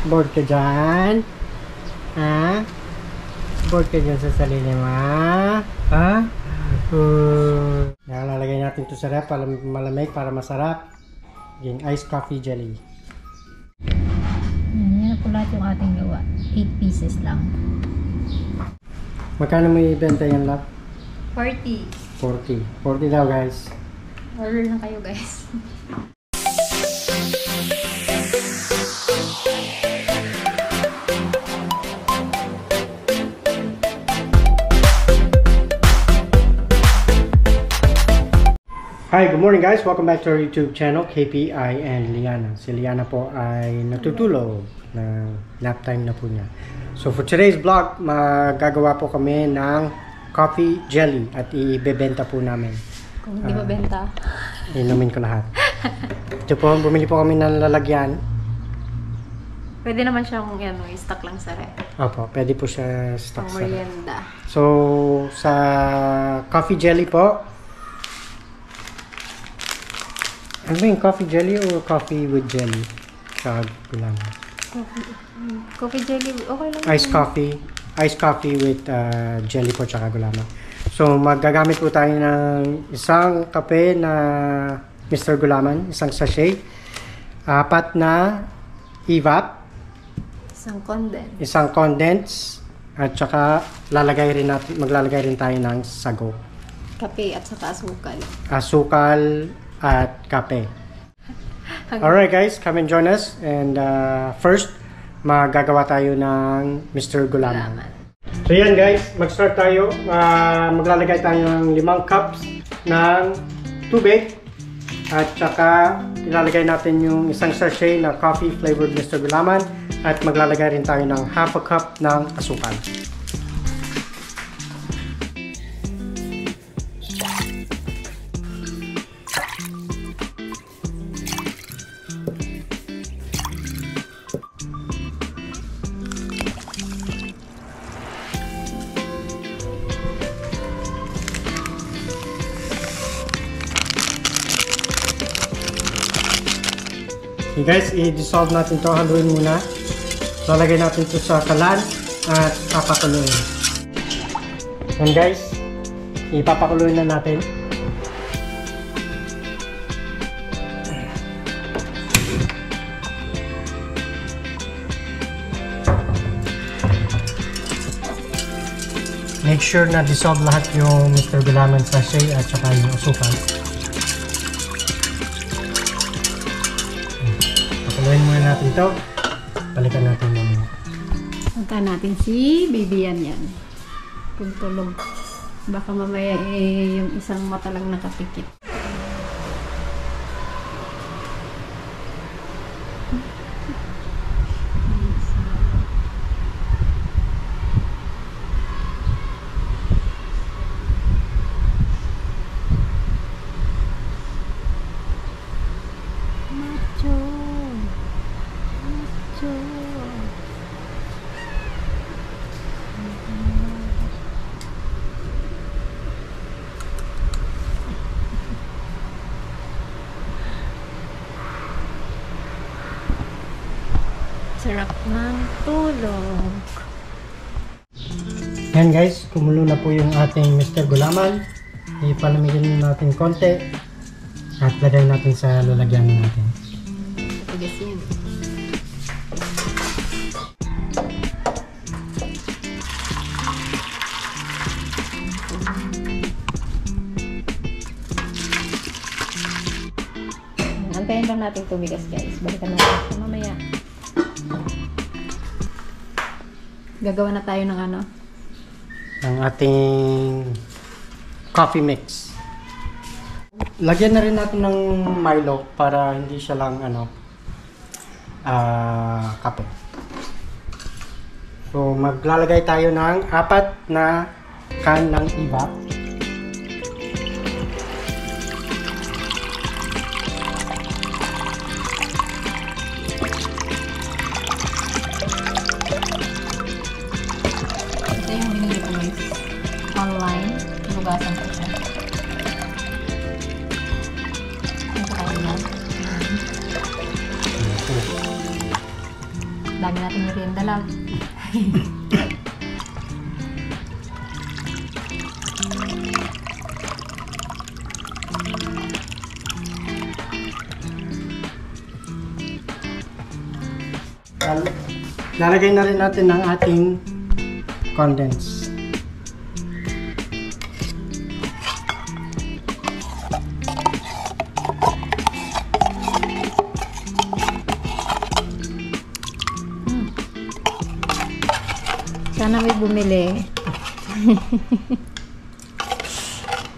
Bored ka dyan? Ha? Bored ka dyan sa sarili mo? Ha? Lalagay natin ito sa rep para malamig, para masarap. Yung iced coffee jelly. Yan na po lahat yung ating gawa. 8 pieces lang. Magkano mo ibenta yan, love? 40. 40. 40 daw, guys. Order lang kayo, guys. Hi, good morning guys. Welcome back to our YouTube channel, KPI and Liana. Si Liana po ay natutulog na nap time na po niya. So for today's vlog, magagawa po kami ng coffee jelly at ibebenta po namin. Kung hindi mabenta. Inumin ko lahat. Ito po, bumili po kami ng lalagyan. Pwede naman siyang i-stock lang sa ref. Opo, pwede po siya stock sa ref. Merienda. So sa coffee jelly po, ano ba yung coffee jelly o coffee with jelly? Sa gulama. Coffee jelly, okay lang. Iced coffee with jelly po tsaka gulama. So magagamit po tayo ng isang kape na Mr. Gulaman, isang sachet, 4 na evap, isang condense, at saka maglalagay rin tayo ng sago. Kape at saka asukal. Asukal at kape. Alright guys, come and join us. And first, magagawa tayo ng Mr. Gulaman. So yan guys, mag-start tayo. Maglalagay tayo ng 5 cups ng tubig. At saka, ilalagay natin yung isang sachet na coffee flavored Mr. Gulaman. At maglalagay rin tayo ng half a cup ng asukal. Okay guys, i-dissolve natin to, haluin muna. Lalagay natin to sa kalan at papakuluin. And guys, ipapakuluin na natin. Make sure na dissolve lahat yung Mr. Gulaman sachet at saka yung asukal. Pakuluin muna natin ito. Balikan natin mamaya. Punta natin si Baby yan. Kung tulog. Baka mamaya yung isang mata lang nakapikit. Sarap ng tulog. Yan guys, kumulo na po yung ating Mr. Gulaman. Ipalamigin natin konti at lagay natin sa lalagyan natin. Tigas yan. Antayin lang natin tumigas guys. Balikan natin mamaya. Gagawa na tayo ng ano? Ang ating coffee mix. Lagyan na rin natin ng Milo para hindi siya lang kape. So maglalagay tayo ng 4 na can ng evap. Online, lugasan ko siya. Ito kayo na. Dami natin merienda lang. Lalagay na rin natin ang ating condense. Sana may bumili.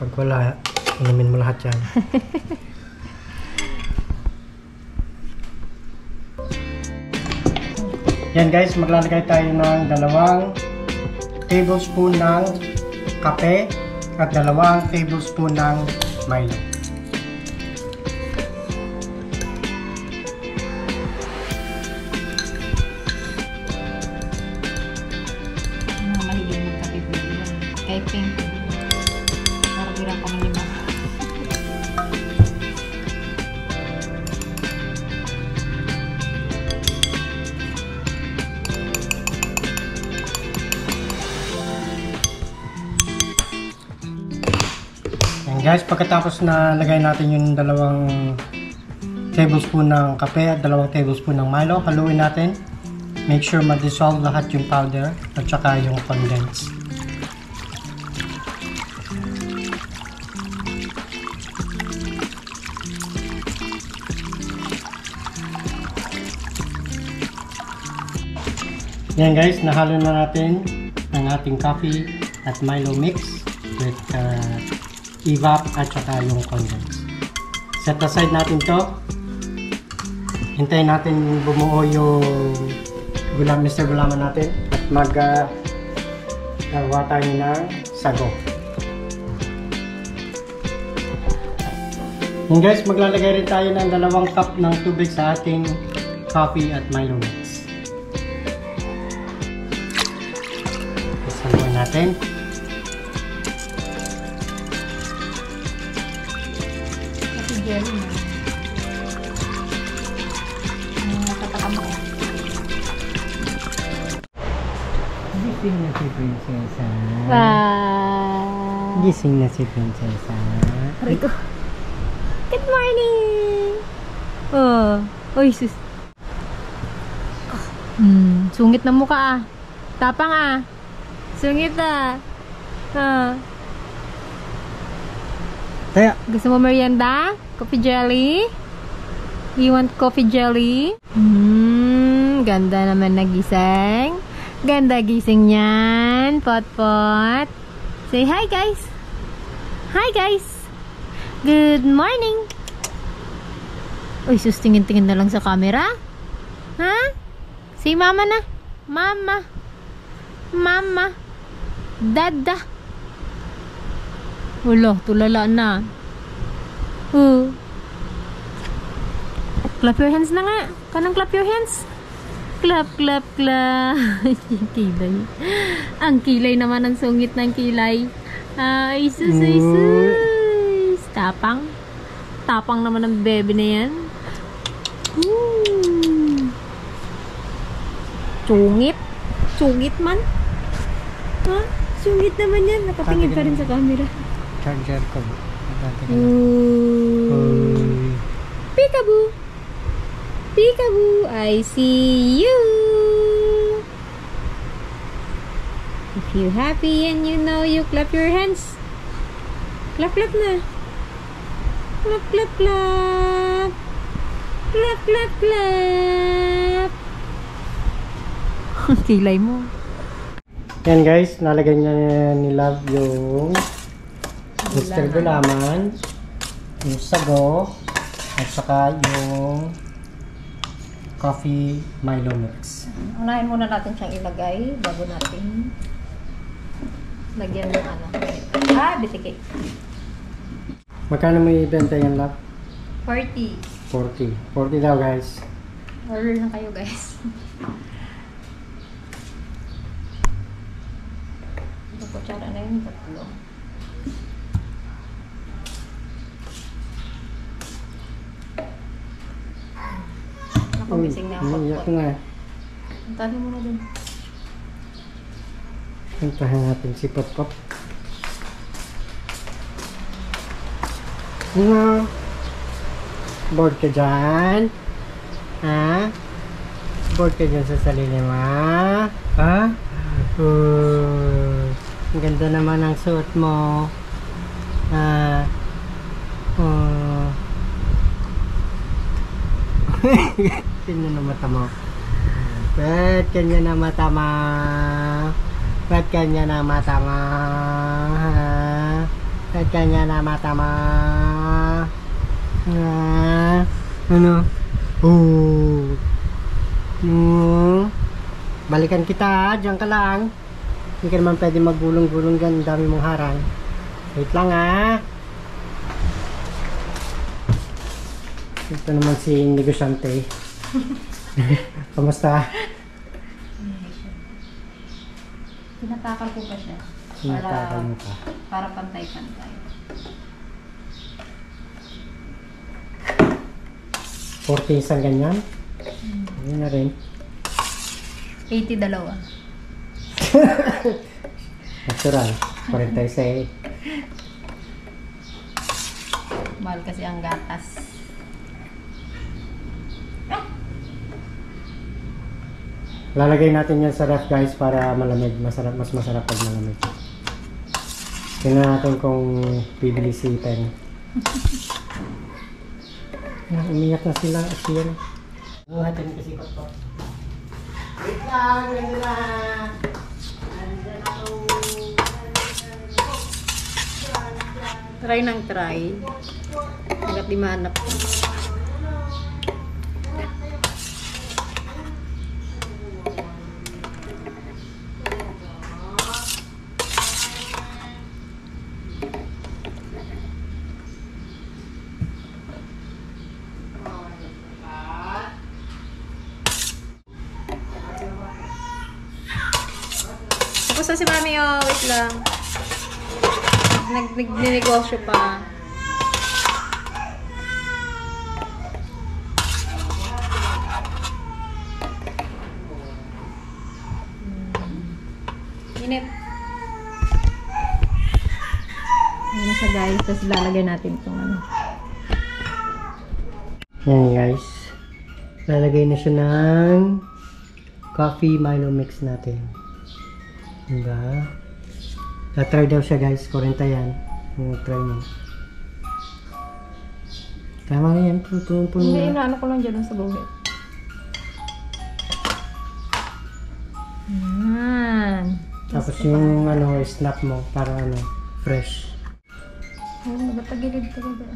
Pag wala, inumin mo lahat yan. Yan guys, maglalagay tayo ng 2 tablespoon ng kape at 2 tablespoon ng Milo. Mahilig ng kape po yun. Kay Pink. Parang bilang kami lima. Yan guys, pagkatapos na lagay natin yung 2 tablespoon ng kape at 2 tablespoon ng Milo, haluin natin. Make sure ma-dissolve lahat yung powder at saka yung condense. Yan guys, nahalo na natin ang ating coffee at Milo mix with evap at saka yung condense. Set aside natin to. Hintayin natin bumuo yung Mr. Gulaman natin at gawa tayo ng sago. Yan guys, maglalagay rin tayo ng 2 cup ng tubig sa ating coffee at Milo mix. Saluhin natin. Kasi jelly na. Natatakam ako. Gising na si Prinsesa. Wow! Gising na si Prinsesa. Rico. Good morning! Oh, oy sus. Sungit na mukha ah. Tapang ah. Sungit ah. Kaya, Gusto mo merienda? Coffee jelly? You want coffee jelly? Ganda naman nagising. Ganda gising niyan. Pot-pot. Say hi guys. Hi guys. Good morning. Uy, sus, tingin-tingin na lang sa camera. Ha? Say mama na. Mama. Mama. Dada. Wala, tulala na. Clap your hands na nga. Kanang clap your hands. Clap, clap, clap. Kilay. Ang kilay naman ang sungit ng kilay. Ay, sus, ay, sus. Tapang. Tapang naman ang bebe na yan. Sungit. Sungit man. Ha? Sungit naman yan. Nakatingin pa rin sa camera. charger ko. Peekaboo. Peekaboo, I see you. If you're happy and you know you clap your hands. Clap, clap na. Clap, clap, clap. Clap, clap, clap. Kilay mo. Yan guys, nalagay niya ni Love yung Mr. Gulaman, yung sago, at saka yung coffee Milo mix. Unahin muna natin siyang ilagay bago natin lagyan ng ano. Bitiki. Magkano mo ibenta yan, Love? 40. 40. 40 daw guys. Order na kayo guys. Ito kutsara na yun, tatlo. Nakumising na ang Iyak pot-pot. na. Puntahan mo na dun. Puntahan natin si Pop-Pop. Ano? Bored ka dyan? Ha? Bored ka dyan sa sarili mo? Ha? Ang ganda naman ang suot mo. Ganyan na mata mo. Ba't ganyan na mata mo? Ba't ganyan na mata mo? Ba't ganyan na mata mo? Ano? Balikan kita, diyan ka lang. Hindi ka naman pwede maggulong-gulong dyan, dami mong harang. Wait lang Ito naman si negosyante. Kamusta? Tinatakal ko pa siya. Tinatakal mo pa. Para pantay-pantay. 40 isang ganyan? Yan na rin. 80 dalawa. Natural. 46. Mahal kasi ang gatas. Lalagay natin yan sa ref guys para malamig. Mas masarap pag malamig. Tingnan natin kung bibili si Pen. Umiyak na sila. Siyan. Buhatin kasi ko to. Wait lang! Nandiyan na! Nandiyan ako! Try ng try. Hanggat di mahanap. Tapos na si Mami, oh. Wait lang. Nag-negosyo pa. Inip. Ayan na siya guys. Tapos lalagay natin itong ano. Yan guys. Lalagay na siya ng coffee Milo mix natin. Diba? Try daw siya guys. 40 yan. Try mo. Tama na yan. Puno Hindi, na. inaano ko lang dyan sa buhit. Yan. Tapos yung ano, snap mo para ano, fresh. Oo, matagilid talaga.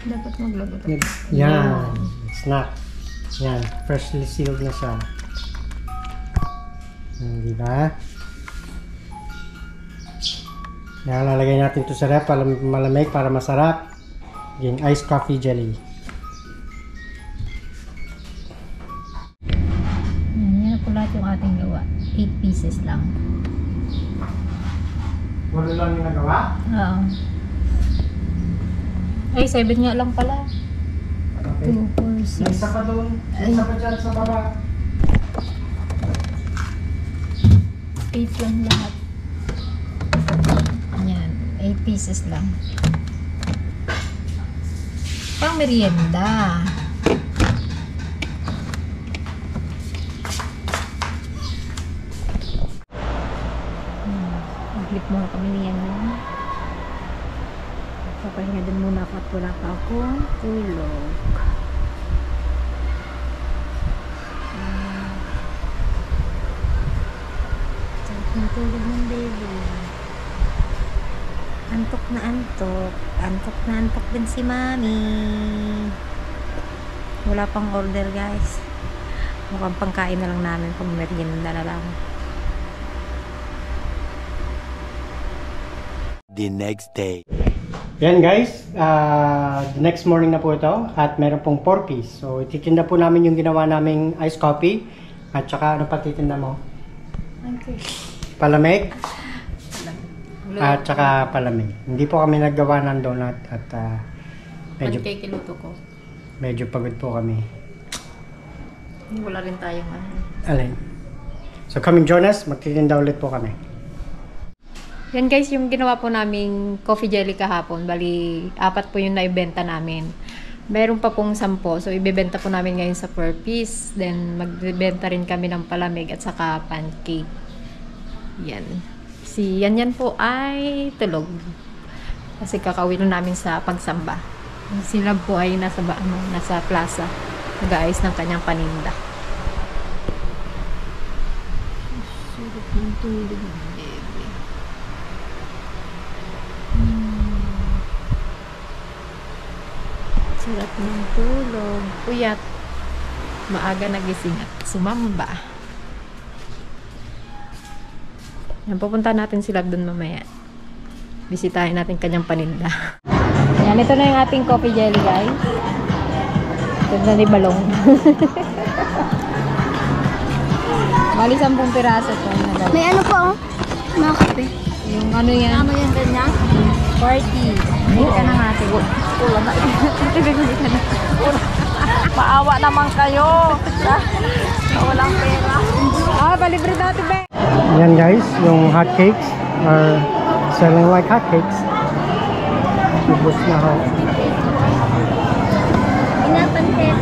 Dapat maglagot. Yan. Snap. Yan. Freshly sealed na siya. Diba? Yan, lalagay natin ito sa ref para malamig, para masarap. Yung iced coffee jelly. Yan po lahat yung ating gawa. 8 pieces lang. Wala lang yung nagawa? Oo. Ay, 7 nga lang pala. Okay. 2, 4, 6. Isa pa doon. Isa pa dyan sa baba. 8 lang lahat. Ayan. 8 pieces lang. Pang merienda. Mag-clip muna kami niyan. Papahinga din muna ako at wala pa akong tulog. Tulog ng baby. Antok na antok. Antok na antok din si Mami. Wala pang order guys. Mukhang pangkain na lang namin. Pang merienda na lang. The next day. Yan guys. The next morning na po ito. At meron pong 4 piece. So ititinda po namin yung ginawa naming iced coffee. At saka ano pa titinda mo? Okay. Palamig. At saka palamig. Hindi po kami naggawa ng donut at medyo Pancake iluto ko. medyo pagod po kami. Wala rin tayong ano. Alin? So come and join us, magtitinda ulit po kami. Yan guys, yung ginawa po naming coffee jelly kahapon. Bali, 4 po yung naibenta namin. Meron pa pong 10. So, ibebenta po namin ngayon sa per piece. Then, magbebenta rin kami ng palamig at saka pancake. Yan. Si Yan po ay tulog. Kasi kakauwi na namin sa pagsamba. Si Love po ay nasa plaza. Nag-aayos ng kanyang paninda. Sarap ng tulog ng bebe. Sarap ng tulog. Puyat. Maaga nagising at sumamba. Yan, pupunta natin sila doon mamaya. Bisitahin natin kanyang paninda. Yan, ito na yung ating coffee jelly, guys. Ito na ni Balong. Bali, 10 piraso to. May ano po, mga kape. Yung ano yan? Ano yan ganyan? 40. Hindi ka na nga siguro. Ulan na. Maawa naman kayo. Walang pera. Ah, balibre natin, be. Yan guys, yung hotcakes are selling like hotcakes. Ubus na ho. Pinapansin.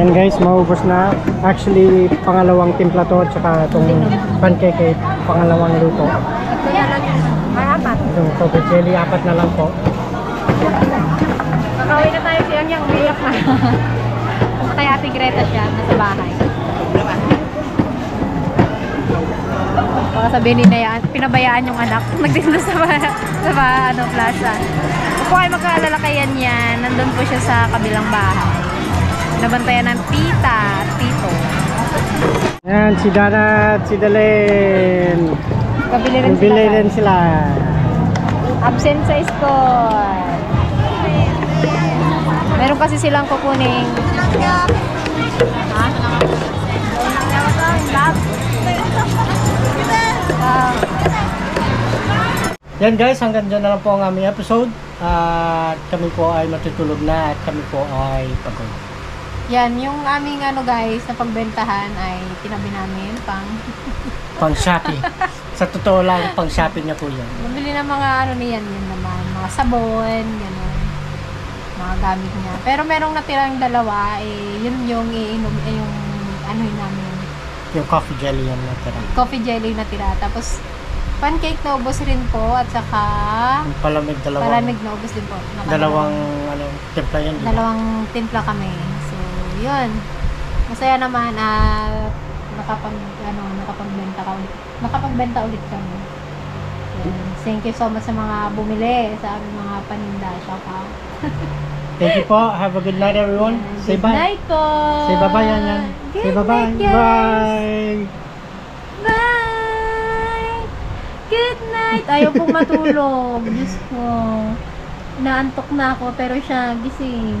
Yan guys, maubos na. Actually, pangalawang timpla to at saka itong pancake ay pangalawang luto. Ito na lang. Ay, 4. Itong coffee jelly, 4 na lang po. Kakawin na tayo siyang yung umiyak na. Kay Ate Greta siya, nasa bahay. Baka sabihin ni Naya, pinabayaan yung anak. Nagtinda sa plaza. Kung ay magkalalakayan yan, nandun po siya sa kabilang bahay. Nabantayan ng tita at tito. Yan, si Dana at si Dalen. Kabili rin sila. Absent sa score. Meron kasi silang kukuning. Ha? Yan guys, hanggang dyan na lang po ang aming episode. At kami po ay matutulog na at kami po ay pagod. Yan, yung aming guys, na pagbentahan ay tinabi namin Pang shopping. Sa totoo lang, pang shopping na po yan. Bumili ng mga niyan, yun naman, mga sabon, gano'n. Mga gamit niya. Pero merong natirang dalawa, yun yung iinom, yung namin. Yung coffee jelly yan natira. Coffee jelly natira. Tapos, pancake na ubos rin po, at saka Yung palamig, palamig na ubos din po. dalawang timpla yan. Di ba? Dalawang timpla kami. So, yun. Masaya naman, nakapagbenta ulit kami. Yun. Thank you so much sa mga bumili sa aming mga paninda. Shout out. Thank you po. Have a good night everyone. Say Good bye. night po. Say bye-bye yan. Good Say bye-bye. night, guys. Bye. Bye! Good night! Ayaw pong matulog. Diyos ko. Naantok na ako pero siya gising.